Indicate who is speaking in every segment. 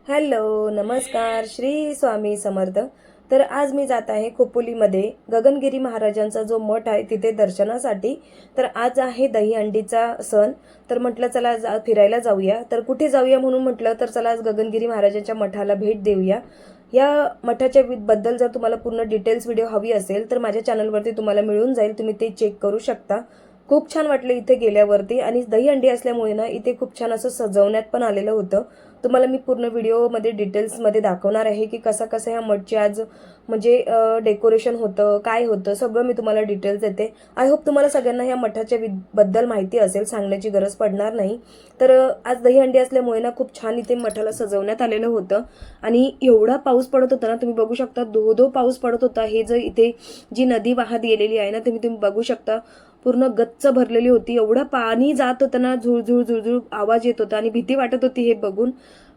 Speaker 1: Hello, नमस्कार. श्री स्वामी समर्थ. तर आज मी जात आहे खोपोलीमध्ये गगनगिरी महाराजांचा जो मठ आहे तिथे दर्शनासाठी. तर आज आहे दहीहंडीचा सण. तर म्हटलं चला फिरायला जाऊया. तर कुठे जाऊया म्हणून म्हटलं तर चला आज गगनगिरी महाराजांच्या मठाला भेट देऊया. या मठाच्या बद्दल जर तुम्हाला पूर्ण डिटेल्स व्हिडिओ हवी असेल तर माझ्या चॅनलवरती तुम्हाला मिळून जाईल. तुम्ही ते चेक करू शकता. खूप छान वाटलं इथे गेल्यावरती आणि दहीहंडी असल्यामुळे ना इथे खूप छान असं सजवण्यात पण आलेलं होतं. तुम्हाला मी पूर्ण व्हिडिओमध्ये डिटेल्समध्ये दाखवणार आहे की कसं कसं ह्या मठचे आज म्हणजे डेकोरेशन होतं, काय होतं, सगळं मी तुम्हाला डिटेल्स देते. आय होप तुम्हाला सगळ्यांना ह्या मठाच्या बद्दल माहिती असेल, सांगण्याची गरज पडणार नाही. तर आज दहीहंडी असल्यामुळे ना खूप छान इथे मठाला सजवण्यात आलेलं होतं आणि एवढा पाऊस पडत होता ना, तुम्ही बघू शकता. धो धो पाऊस पडत होता. हे जर इथे जी नदी वाहत गेलेली आहे ना, तुम्ही बघू शकता. पूर्ण गच्च भरलेली होती. एवढं पाणी जात होतं ना, झुळझुळ झुळझुळ आवाज येत होता आणि भीती वाटत होती हे बघून.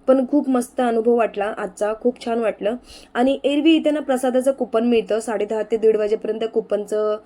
Speaker 1: पण खूप मस्त अनुभव वाटला आजचा. खूप छान वाटलं. आणि एरवी इथे ना प्रसादाचं कुपन मिळतं. 10:30 ते 1:30 वाजेपर्यंत कुपनचं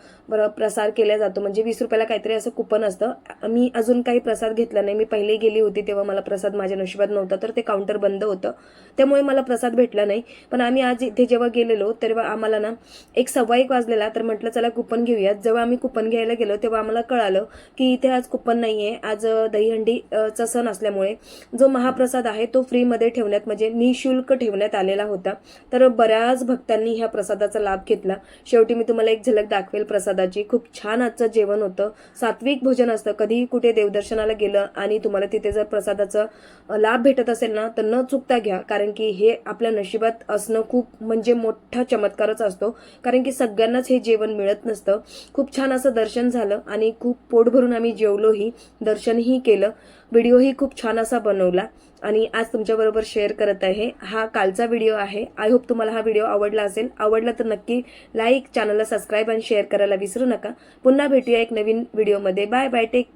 Speaker 1: प्रसार केला जातो. म्हणजे 20 रुपयाला काहीतरी असं कुपन असतं. मी अजून काही प्रसाद घेतला नाही. मी पहिले गेली होती तेव्हा मला प्रसाद माझ्या नशिबात नव्हता, तर ते काउंटर बंद होतं, त्यामुळे मला प्रसाद भेटला नाही. पण आम्ही आज इथे जेव्हा गेलेलो तेव्हा आम्हाला ना 1:15 वाजलेला. तर म्हटलं चला कुपन घेऊयात. जेव्हा आम्ही कुपन घ्यायला गेलो तेव्हा आम्हाला कळालं की इथे आज कुपन नाहीये. आज दहीहंडीचा सण असल्यामुळे जो महाप्रसाद आहे तो फ्रीमध्ये ठेवण्यात म्हणजे निशुल्क ठेवण्यात आलेला होता. तर बऱ्याच भक्तांनी ह्या प्रसादाचा लाभ घेतला. शेवटी मी तुम्हाला एक झलक दाखवेल प्रसादाची. खूप छान आजचं जेवण होतं. सात्विक भोजन असतं. कधी कुठे देवदर्शनाला गेलं आणि तुम्हाला तिथे जर प्रसादाचा लाभ भेटत असेल ना तर न चुकता घ्या, कारण की हे आपल्या नशिबात असणं खूप म्हणजे मोठा चमत्कारच असतो. कारण की सगळ्यांनाच हे जेवण मिळत नसतं. खूप छान असं दर्शन झालं आणि खूप पोट भरून आम्ही जेवलोही, दर्शनही केलं. व्हिडिओही खूप छान असा बनवला आणि आज तुमच्याबरोबर शेअर करत आहे. हा कालचा व्हिडिओ आहे. आय होप तुम्हाला हा व्हिडिओ आवडला असेल. आवडला तर नक्की लाईक, चॅनलला सबस्क्राईब आणि शेअर करायला विसरू नका. पुन्हा भेटूया एक नवीन व्हिडिओमध्ये. Bye bye. Take care.